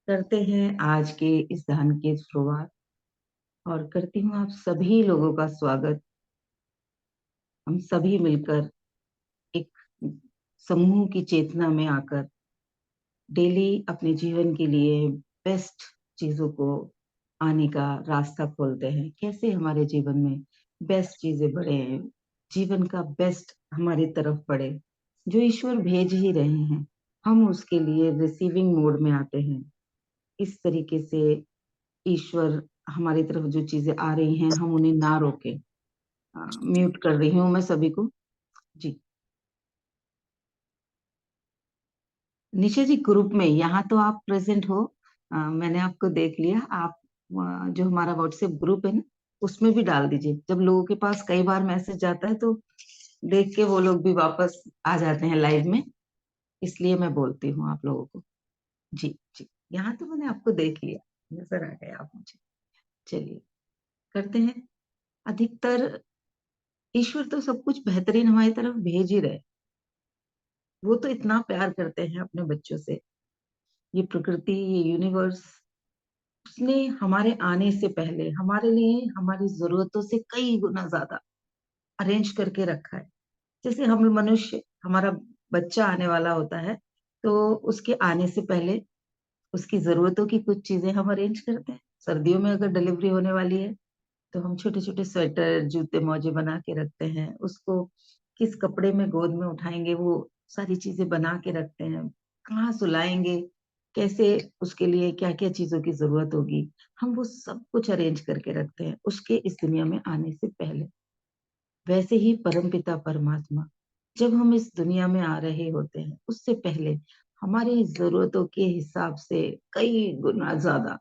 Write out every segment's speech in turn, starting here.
करते हैं आज के इस ध्यान की शुरुआत और करती हूँ आप सभी लोगों का स्वागत। हम सभी मिलकर एक समूह की चेतना में आकर डेली अपने जीवन के लिए बेस्ट चीज़ों को आने का रास्ता खोलते हैं। कैसे हमारे जीवन में बेस्ट चीज़ें बढ़े, जीवन का बेस्ट हमारी तरफ बढ़े, जो ईश्वर भेज ही रहे हैं, हम उसके लिए रिसीविंग मोड में आते हैं। इस तरीके से ईश्वर हमारी तरफ जो चीज़ें आ रही हैं, हम उन्हें ना रोकें। म्यूट कर रही हूँ मैं सभी को। जी। निशा जी ग्रुप में यहाँ तो आप प्रेज़ेंट हो। मैंने आपको देख लिया। आप जो हमारा व्हाट्सएप ग्रुप है ना, उसमें भी डाल दीजिए। जब लोगों के पास कई बार मैसेज जाता है तो देख के वो लोग भी वापस आ जाते हैं लाइव में, इसलिए मैं बोलती हूँ आप लोगों को। जी, जी। यहाँ तो मैंने आपको देख लिया, नज़र आ गए आप मुझे। चलिए, करते हैं। अधिकतर ईश्वर तो सब कुछ बेहतरीन हमारी तरफ भेज ही रहे। वो तो इतना प्यार करते हैं अपने बच्चों से। ये प्रकृति, ये यूनिवर्स, उसने हमारे आने से पहले हमारे लिए हमारी ज़रूरतों से कई गुना ज़्यादा अरेंज करके रखा है। जैसे हम मनुष्य, हमारा बच्चा आने वाला होता है, तो उसके आने से पहले उसकी ज़रूरतों की कुछ चीज़ें हम अरेंज करते हैं। सर्दियों में अगर डिलीवरी होने वाली है, तो हम छोटे-छोटे स्वेटर, जूते-मोजे बना के रखते हैं। उसको किस कपड़े में गोद में उठाएँगे, वो सारी चीज़ें बना के रखते हैं। कहाँ सुलाएँगे, कैसे उसके लिए क्या-क्या चीज़ों की ज़रूरत होगी, हम वो सब कुछ अरेंज करके रखते हैं, उसके इस दुनिया में आने से पहले। वैसे ही परमपिता परमात्मा, जब हम इस दुनिया में आ रहे होते हैं, उससे पहले हमारी ज़रूरतों के हिसाब से कई गुना ज़्यादा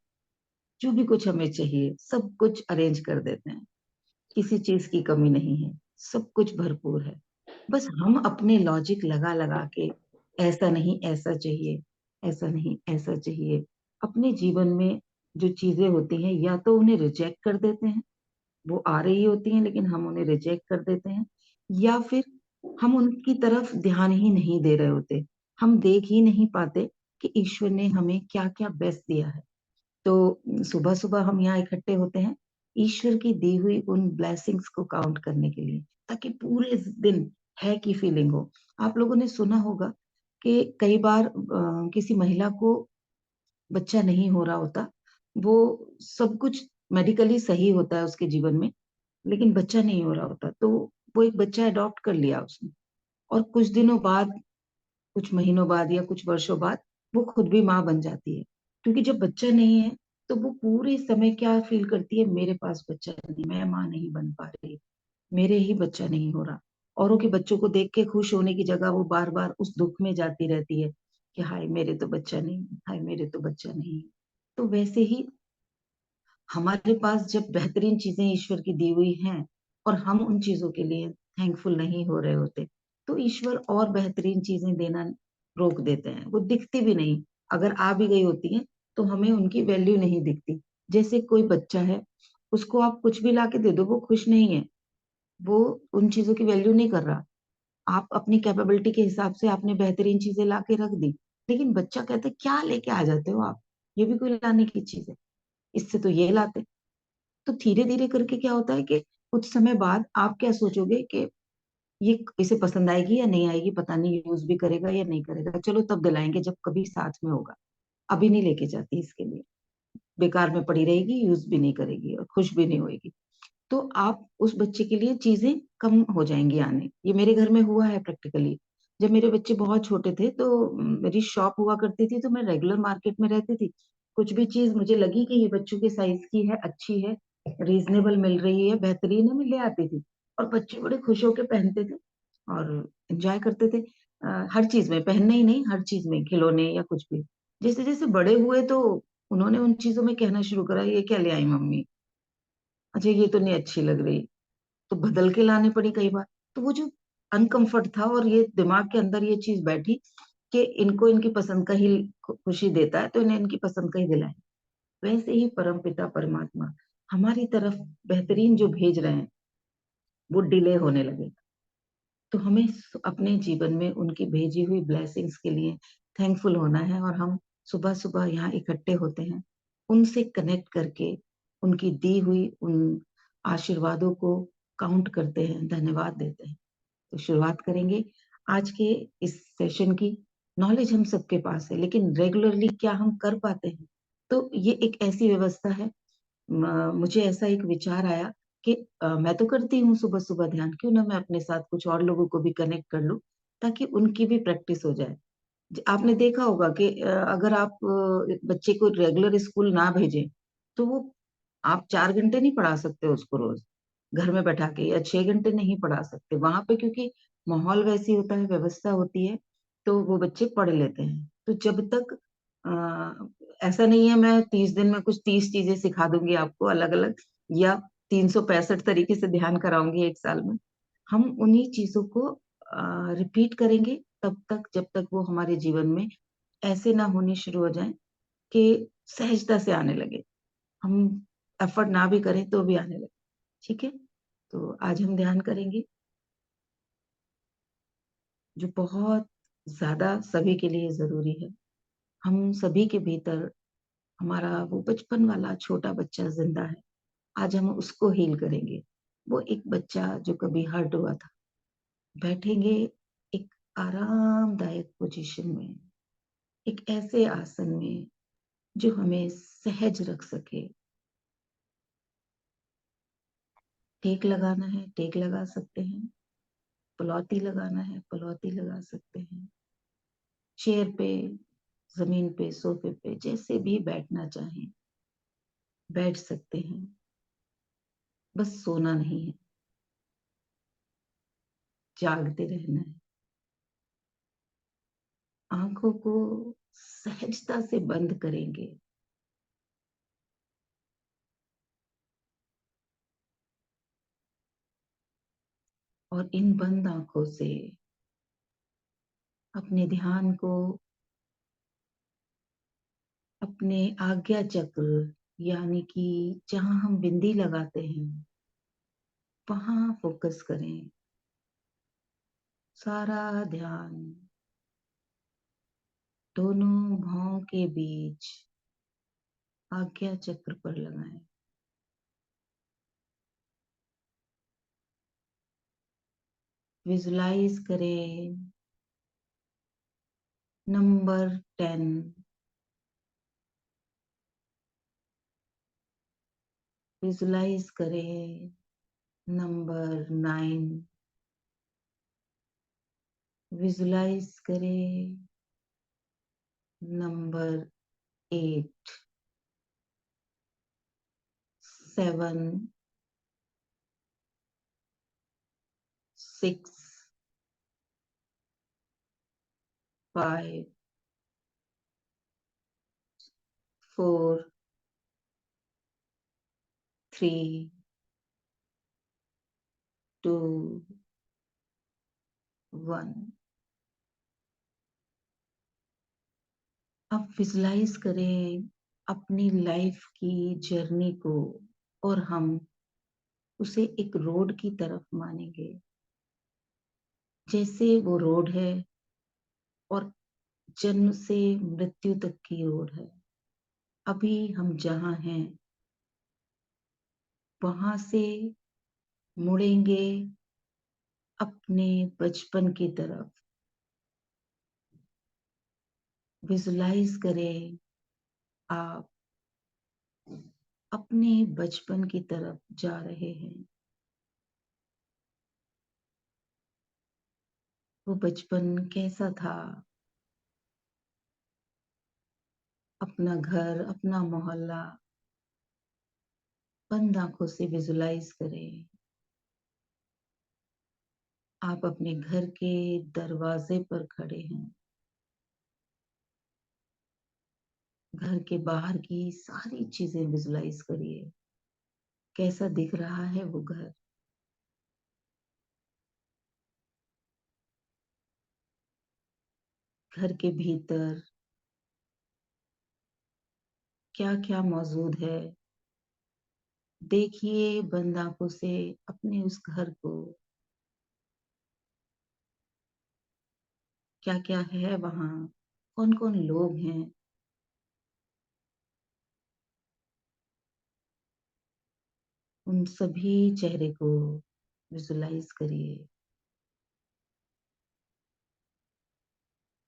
जो भी कुछ हमें चाहिए, सब कुछ अरेंज कर देते हैं। किसी चीज़ की कमी नहीं है, सब कुछ भरपूर है। बस हम अपने लॉजिक लगा-लगा के ऐसा नहीं ऐसा चाहिए, ऐसा नहीं ऐसा चाहिए, अपने जीवन में जो चीज़ें होती हैं या तो उन्हें रिजेक्ट कर देते हैं, वो आ रही होती हैं लेकिन हम उन्हें रिजेक्ट कर देते हैं या फिर हम उनकी तरफ ध्यान ही नहीं दे रहे होते। हम देख ही नहीं पाते कि ईश्वर ने हमें क्या-क्या बेस्ट दिया है। तो सुबह-सुबह हम यहाँ इकट्ठे होते हैं, ईश्वर की दी हुई उन ब्लेसिंग्स को काउंट करने के लिए, ताकि पूरे दिन है की फीलिंग हो। आप लोगों ने सुना होगा कि कई बार किसी महिला को बच्चा नहीं हो रहा होता, वो सब कुछ मेडिकली सही होता है उसके जीवन में, लेकिन बच्चा नहीं हो रहा होता, तो वो एक बच्चा अडॉप्ट कर लिया उसने और कुछ दिनों बाद, कुछ महीनों बाद या कुछ वर्षों बाद वो खुद भी माँ बन जाती है। क्योंकि जब बच्चा नहीं है, तो वो पूरे समय क्या फ़ील करती है, मेरे पास बच्चा नहीं, मैं माँ नहीं बन पा रही, मेरे ही बच्चा नहीं हो रहा। औरों के बच्चों को देख के खुश होने की जगह वो बार-बार उस दुःख में जाती रहती है कि हाय! मेरे तो बच्चा नहीं, हाय! मेरे तो बच्चा नहीं। तो वैसे ही हमारे पास जब बेहतरीन चीज़ें ईश्वर की दी हुई हैं और हम उन चीज़ों के लिए थैंकफुल नहीं हो रहे होते, तो ईश्वर और बेहतरीन चीज़ें देना रोक देते हैं। वो दिखती भी नहीं, अगर आ भी गई होती हैं, तो हमें उनकी वैल्यू नहीं दिखती। जैसे कोई बच्चा है, उसको आप कुछ भी लाके दे दो, वो खुश नहीं है, वो उन चीज़ों की वैल्यू नहीं कर रहा। आप अपनी कैपेबिलिटी के हिसाब से आपने बेहतरीन चीज़ें लाके रख दी, लेकिन बच्चा कहता है, "क्या लेके आ जाते हो आप? ये भी कोई लाने की चीज़ है, इससे तो ये लाते।" तो धीरे-धीरे करके क्या होता है कि कुछ समय बाद आप क्या सोचोगे कि ये इसे पसंद आएगी या नहीं आएगी, पता नहीं यूज़ भी करेगा या नहीं करेगा, चलो तब दिलाएँगे जब कभी साथ में होगा, अभी नहीं लेके जाती इसके लिए, बेकार में पड़ी रहेगी, यूज़ भी नहीं करेगी और खुश भी नहीं होएगी। तो आप उस बच्चे के लिए चीज़ें कम हो जाएँगी आने। ये मेरे घर में हुआ है प्रैक्टिकली। जब मेरे बच्चे बहुत छोटे थे तो मेरी शॉप हुआ करती थी तो मैं रेगुलर मार्केट में रहती थी। कुछ भी चीज़ मुझे लगी कि ये बच्चों के साइज़ की है, अच्छी है, रीज़नेबल मिल रही है, बेहतरीन है, मैं ले आती थी। और बच्चे बड़े खुश होके पहनते थे और एन्जॉय करते थे। हर चीज़ में, पहनना ही नहीं, हर चीज़ में, खिलौने या कुछ भी। जैसे-जैसे बड़े हुए तो उन्होंने उन चीज़ों में कहना शुरू करा, "ये क्या ले आई मम्मी? अच्छा ये तो नहीं अच्छी लग रही।" तो बदल के लानी पड़ी कई बार। तो वो जो अनकम्फर्ट था और ये दिमाग के अंदर ये चीज़ बैठी कि इनको इनकी पसंद का ही खुशी देता है, तो इन्हें इनकी पसंद का ही दिलाएँ। वैसे ही परमपिता परमात्मा हमारी तरफ बेहतरीन जो भेज रहे हैं, वो डिले होने लगे। तो हमें अपने जीवन में उनकी भेजी हुई ब्लेसिंग्स के लिए थैंकफुल होना है और हम सुबह सुबह यहाँ इकट्ठे होते हैं, उनसे कनेक्ट करके उनकी दी हुई उन आशीर्वादों को काउंट करते हैं, धन्यवाद देते हैं। तो शुरुआत करेंगे आज के इस सेशन की। नॉलेज हम सबके पास है, लेकिन रेगुलरली क्या हम कर पाते हैं? तो ये एक ऐसी व्यवस्था है। मुझे ऐसा एक विचार आया कि मैं तो करती हूँ सुबह सुबह ध्यान, क्यों ना मैं अपने साथ कुछ और लोगों को भी कनेक्ट कर लूं, ताकि उनकी भी प्रैक्टिस हो जाए। आपने देखा होगा कि अगर आप बच्चे को रेगुलर स्कूल ना भेजें, तो वो आप 4 घंटे नहीं पढ़ा सकते उसको रोज घर में बैठा के, या 6 घंटे नहीं पढ़ा सकते वहां पे, क्योंकि माहौल वैसी होता है, व्यवस्था होती है, तो वो बच्चे पढ़ लेते हैं। तो जब तक ऐसा नहीं है मैं 30 दिन में कुछ 30 चीजें सिखा दूंगी आपको अलग अलग, या 365 तरीके से ध्यान कराऊंगी एक साल में। हम उन्हीं चीजों को रिपीट करेंगे तब तक जब तक वो हमारे जीवन में ऐसे ना होनी शुरू हो जाए कि सहजता से आने लगे। हम एफर्ट ना भी करें तो भी आने लगे। ठीक है? तो आज हम ध्यान करेंगे जो बहुत ज्यादा सभी के लिए जरूरी है। हम सभी के भीतर हमारा वो बचपन वाला छोटा बच्चा जिंदा है। आज हम उसको हील करेंगे। वो एक बच्चा जो कभी हर्ट हुआ था। बैठेंगे एक आरामदायक पोजीशन में, एक ऐसे आसन में जो हमें सहज रख सके। टेक लगाना है, टेक लगा सकते हैं। पलौती लगाना है, पलौती लगा सकते हैं। चेयर पे, जमीन पे, सोफे पे, जैसे भी बैठना चाहें बैठ सकते हैं। बस सोना नहीं है, जागते रहना है। आंखों को सहजता से बंद करेंगे और इन बंद आंखों से अपने ध्यान को अपने आज्ञा चक्र, यानी कि जहां हम बिंदी लगाते हैं, वहां फोकस करें। सारा ध्यान दोनों भौं के बीच आज्ञा चक्र पर लगाएं। विजुलाइज करें नंबर 10, विजुलाइज करें नंबर 9, विजुलाइज करें नंबर 8, 7, 6, 5, 4, 3, 2, 1। अब विजुलाइज करें अपनी लाइफ की जर्नी को, और हम उसे एक रोड की तरफ मानेंगे। जैसे वो रोड है और जन्म से मृत्यु तक की रोड है। अभी हम जहाँ हैं वहां से मुड़ेंगे अपने बचपन की तरफ। विजुलाइज करें आप अपने बचपन की तरफ जा रहे हैं। वो बचपन कैसा था? अपना घर, अपना मोहल्ला बंद आंखों से विजुलाइज करें। आप अपने घर के दरवाजे पर खड़े हैं। घर के बाहर की सारी चीजें विजुलाइज करिए। कैसा दिख रहा है वो घर? घर के भीतर क्या क्या मौजूद है? देखिए बंद आंखों से अपने उस घर को। क्या क्या है वहां? कौन कौन लोग हैं? उन सभी चेहरे को विजुलाइज करिए।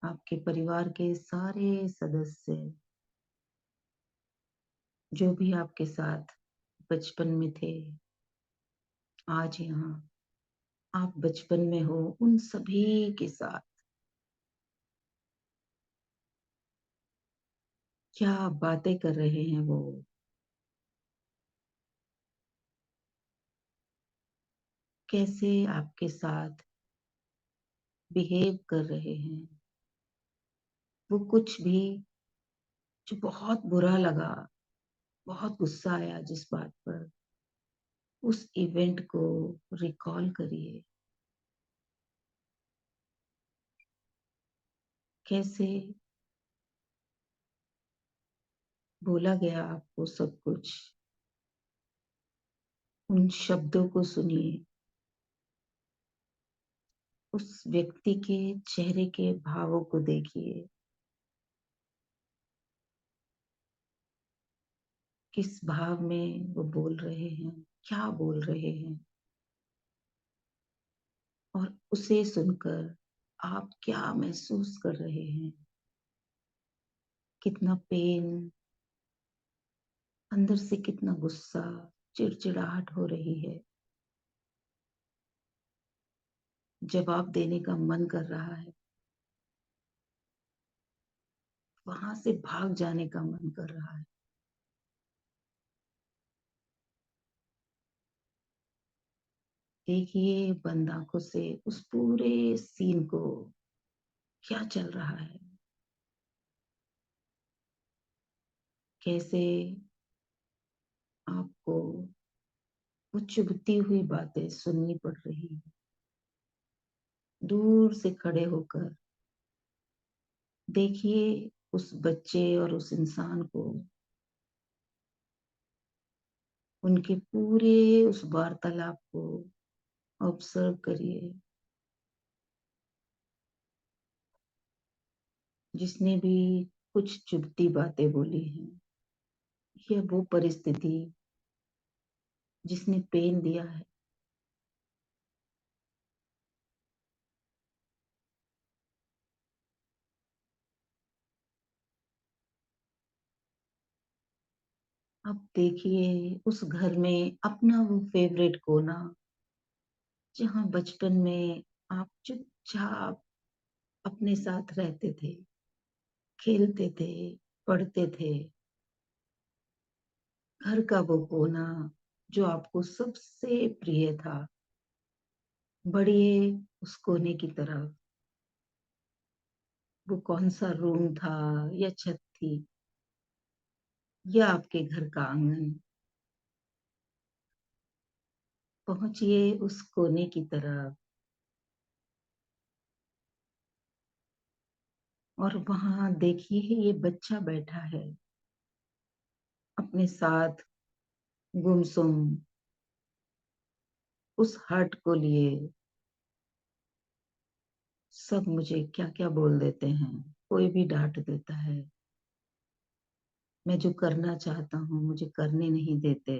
आपके परिवार के सारे सदस्य जो भी आपके साथ बचपन में थे, आज यहाँ आप बचपन में हो उन सभी के साथ क्या बातें कर रहे हैं वो, कैसे आपके साथ बिहेव कर रहे हैं। वो कुछ भी जो बहुत बुरा लगा, बहुत गुस्सा आया जिस बात पर, उस इवेंट को रिकॉल करिए। कैसे बोला गया आपको सब कुछ, उन शब्दों को सुनिए, उस व्यक्ति के चेहरे के भावों को देखिए, किस भाव में वो बोल रहे हैं, क्या बोल रहे हैं, और उसे सुनकर आप क्या महसूस कर रहे हैं। कितना पेन, अंदर से कितना गुस्सा, चिड़चिड़ाहट हो रही है, जवाब देने का मन कर रहा है, वहां से भाग जाने का मन कर रहा है। देखिए बंद आंखों से उस पूरे सीन को, क्या चल रहा है, कैसे आपको वो चुभती हुई बातें सुननी पड़ रही है। दूर से खड़े होकर देखिए उस बच्चे और उस इंसान को, उनके पूरे उस वार्तालाप को ऑब्जर्व करिए। जिसने भी कुछ चुभती बातें बोली हैं, यह वो परिस्थिति जिसने पेन दिया है, अब देखिए उस घर में अपना वो फेवरेट कोना, जहाँ बचपन में आप चुपचाप अपने साथ रहते थे, खेलते थे, पढ़ते थे। घर का वो कोना जो आपको सबसे प्रिय था, बढ़िए उस कोने की तरफ। वो कौन सा रूम था या छत थी या आपके घर का आंगन, पहुंचिए उस कोने की तरफ और वहां देखिए ये बच्चा बैठा है अपने साथ गुमसुम, उस हर्ट को लिए। सब मुझे क्या क्या बोल देते हैं, कोई भी डांट देता है, मैं जो करना चाहता हूँ मुझे करने नहीं देते,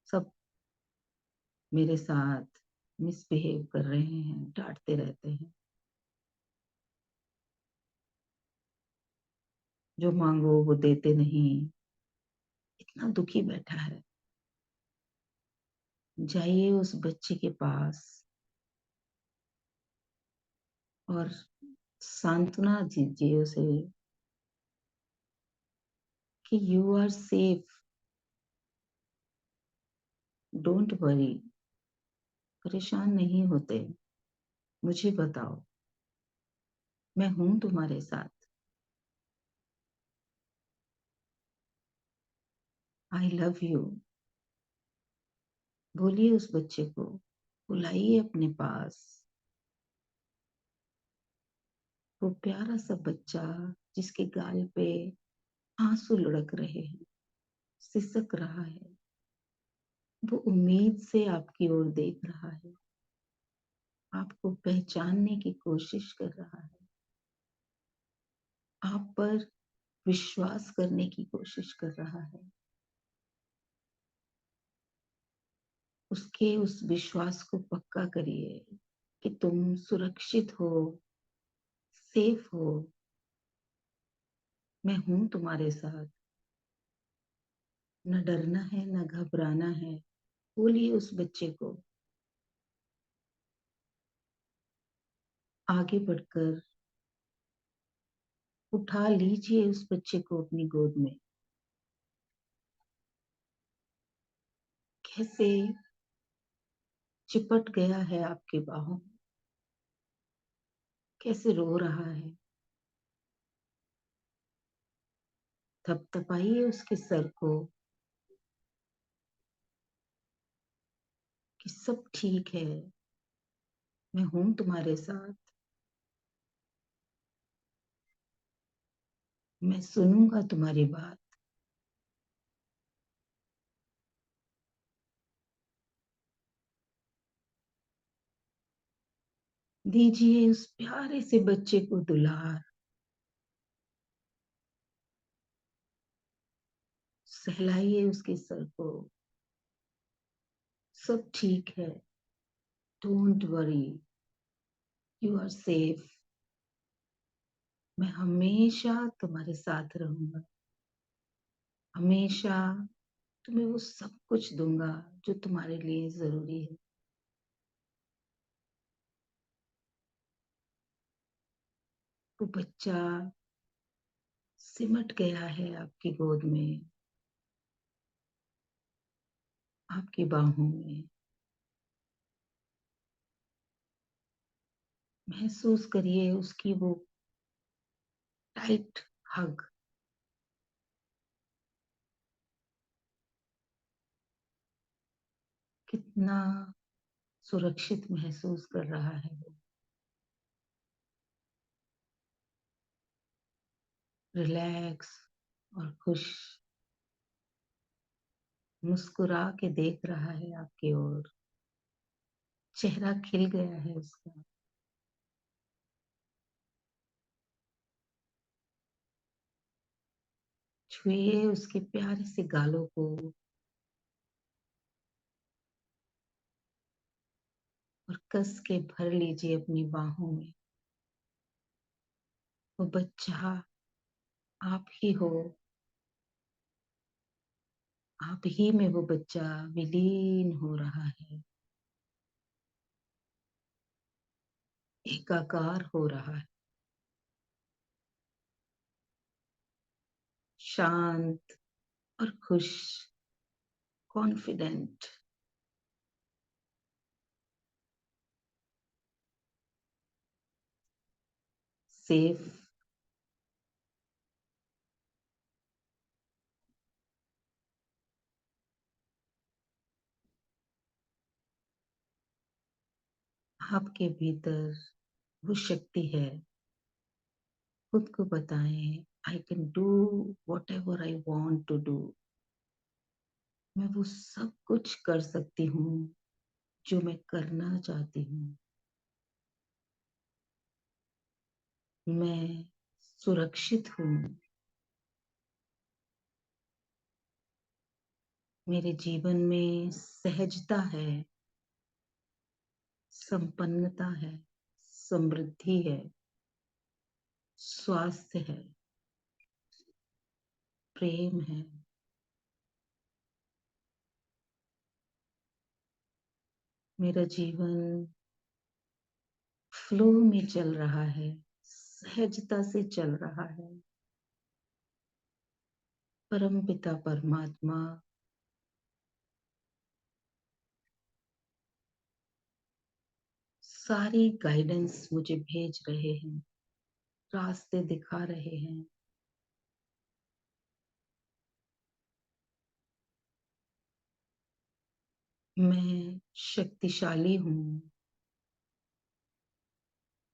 सब मेरे साथ मिसबिहेव कर रहे हैं, डांटते रहते हैं, जो मांगो वो देते नहीं। इतना दुखी बैठा है। जाइए उस बच्चे के पास और सांत्वना दीजिए उसे कि you are safe, don't worry, परेशान नहीं होते, मुझे बताओ, मैं हूं तुम्हारे साथ। I love you. बोलिए उस बच्चे को, बुलाइए अपने पास। वो प्यारा सा बच्चा जिसके गाल पे आंसू लुढ़क रहे हैं, सिसक रहा है, वो उम्मीद से आपकी ओर देख रहा है, आपको पहचानने की कोशिश कर रहा है, आप पर विश्वास करने की कोशिश कर रहा है। उसके उस विश्वास को पक्का करिए कि तुम सुरक्षित हो, सेफ हो। मैं हूं तुम्हारे साथ। न डरना है न घबराना है। बोलिए उस बच्चे को। आगे बढ़कर उठा लीजिए उस बच्चे को अपनी गोद में। कैसे चिपट गया है आपकी बाहों में, कैसे रो रहा है। थपथपाइए उसके सर को कि सब ठीक है, मैं हूं तुम्हारे साथ। मैं सुनूंगा तुम्हारी बात। दीजिए उस प्यारे से बच्चे को दुलार। सहलाइए उसके सर को। सब ठीक है। Don't worry, you are safe. मैं हमेशा तुम्हारे साथ रहूंगा। हमेशा तुम्हें वो सब कुछ दूंगा जो तुम्हारे लिए जरूरी है। वो बच्चा सिमट गया है आपकी गोद में, आपकी बाहों में। महसूस करिए उसकी वो टाइट हग। कितना सुरक्षित महसूस कर रहा है वो। रिलैक्स और खुश मुस्कुरा के देख रहा है आपकी ओर। चेहरा खिल गया है उसका। छुइए उसके प्यारे से गालों को और कस के भर लीजिए अपनी बाहों में। वो बच्चा आप ही हो। आप ही में वो बच्चा विलीन हो रहा है, एकाकार हो रहा है। शांत और खुश, कॉन्फिडेंट, सेफ। आपके भीतर वो शक्ति है। खुद को बताएं, I can do whatever I want to do. मैं वो सब कुछ कर सकती हूँ जो मैं करना चाहती हूँ। मैं सुरक्षित हूँ। मेरे जीवन में सहजता है, संपन्नता है, समृद्धि है, स्वास्थ्य है, प्रेम है। मेरा जीवन फ्लो में चल रहा है, सहजता से चल रहा है। परम पिता परमात्मा सारी गाइडेंस मुझे भेज रहे हैं, रास्ते दिखा रहे हैं। मैं शक्तिशाली हूँ।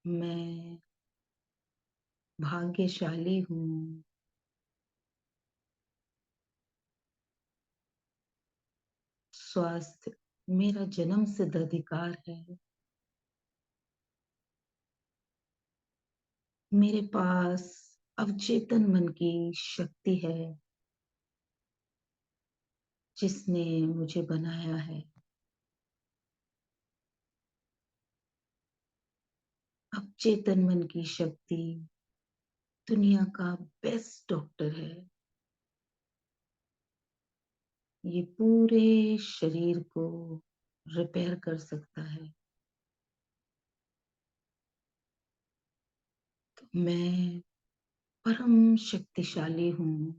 मैं भाग्यशाली हूँ। स्वास्थ्य मेरा जन्म सिद्ध अधिकार है। मेरे पास अवचेतन मन की शक्ति है जिसने मुझे बनाया है। अब चेतन मन की शक्ति दुनिया का बेस्ट डॉक्टर है। ये पूरे शरीर को रिपेयर कर सकता है। तो मैं परम शक्तिशाली हूँ,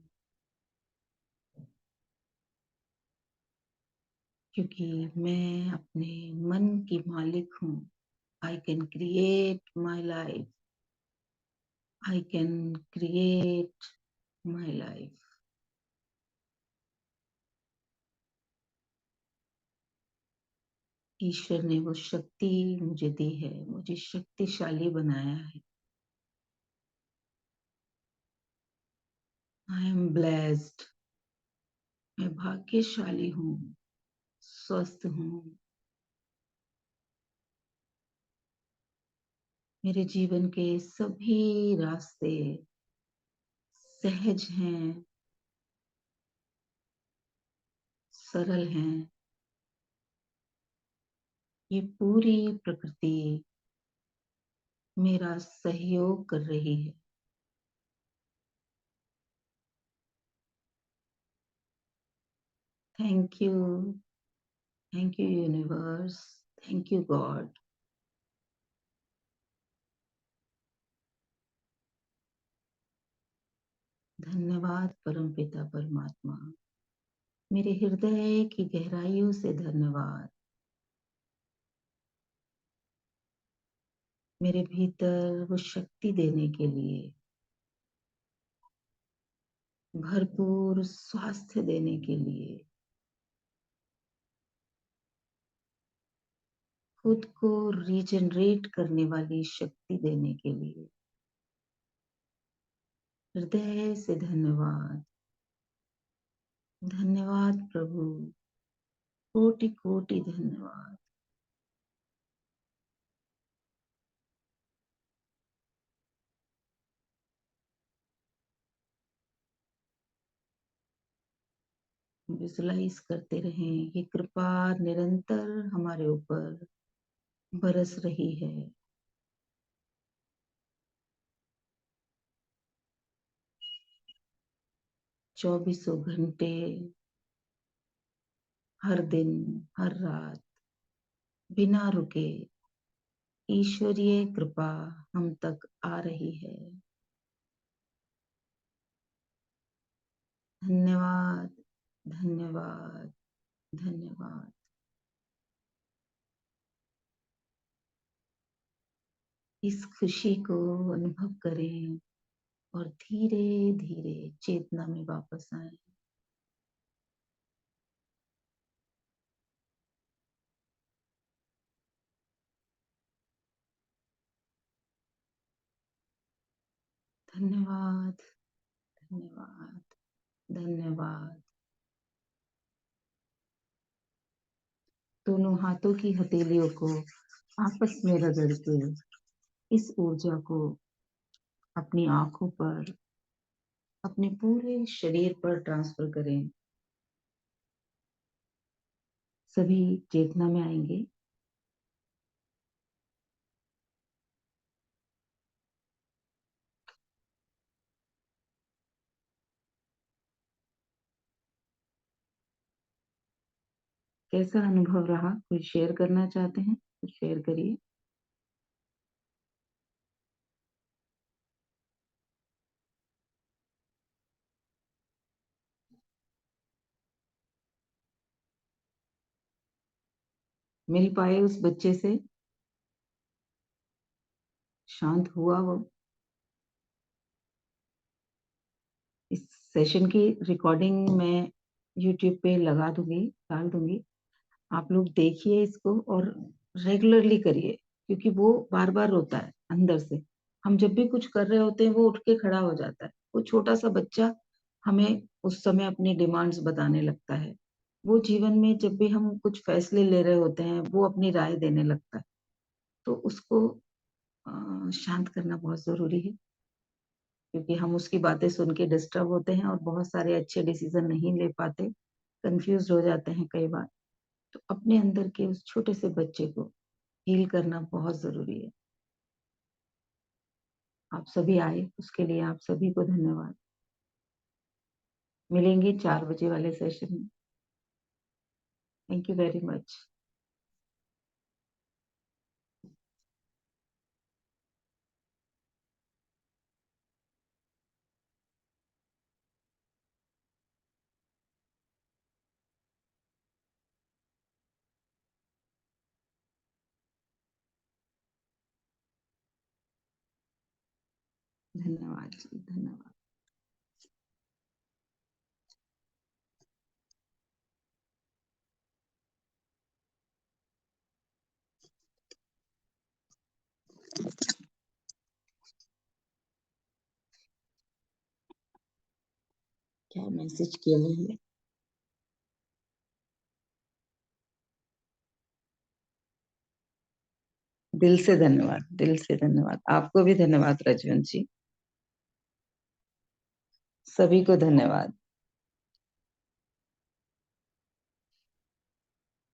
क्योंकि मैं अपने मन की मालिक हूँ। I can create my life. I can create my life. ईश्वर ने वो शक्ति मुझे दी है, मुझे शक्तिशाली बनाया है। I am blessed. मैं भाग्यशाली हूँ, स्वस्थ हूँ। मेरे जीवन के सभी रास्ते सहज हैं, सरल हैं। ये पूरी प्रकृति मेरा सहयोग कर रही है। Thank you, thank you universe, thank you God. धन्यवाद परमपिता परमात्मा। मेरे हृदय की गहराइयों से धन्यवाद। मेरे भीतर वो शक्ति देने के लिए, भरपूर स्वास्थ्य देने के लिए, खुद को रीजनरेट करने वाली शक्ति देने के लिए हृदय से धन्यवाद। धन्यवाद प्रभु, कोटि कोटि धन्यवाद। विजुलाइज करते रहें, ये कृपा निरंतर हमारे ऊपर बरस रही है। चौबीसों घंटे, हर दिन, हर रात, बिना रुके ईश्वरीय कृपा हम तक आ रही है। धन्यवाद, धन्यवाद, धन्यवाद। इस खुशी को अनुभव करें और धीरे धीरे चेतना में वापस आए। धन्यवाद, धन्यवाद, धन्यवाद। दोनों हाथों की हथेलियों को आपस में रगड़ के इस ऊर्जा को अपनी आंखों पर, अपने पूरे शरीर पर ट्रांसफर करें। सभी चेतना में आएंगे। कैसा अनुभव रहा? कुछ शेयर करना चाहते हैं? कुछ शेयर करिए। मिल पाए उस बच्चे से, शांत हुआ वो। इस सेशन की रिकॉर्डिंग मैं यूट्यूब पे लगा दूंगी, डाल दूंगी। आप लोग देखिए इसको और रेगुलरली करिए, क्योंकि वो बार बार रोता है अंदर से। हम जब भी कुछ कर रहे होते हैं वो उठ के खड़ा हो जाता है। वो छोटा सा बच्चा हमें उस समय अपनी डिमांड्स बताने लगता है। वो जीवन में जब भी हम कुछ फैसले ले रहे होते हैं वो अपनी राय देने लगता है। तो उसको शांत करना बहुत जरूरी है, क्योंकि हम उसकी बातें सुन के डिस्टर्ब होते हैं और बहुत सारे अच्छे डिसीजन नहीं ले पाते, कंफ्यूज हो जाते हैं कई बार। तो अपने अंदर के उस छोटे से बच्चे को हील करना बहुत जरूरी है। आप सभी आए उसके लिए आप सभी को धन्यवाद। मिलेंगे 4 बजे वाले सेशन में। Thank you very much. धन्यवाद जी, धन्यवाद। क्या मैसेज किया है? दिल से धन्यवाद, दिल से धन्यवाद। आपको भी धन्यवाद रजवंत जी। सभी को धन्यवाद।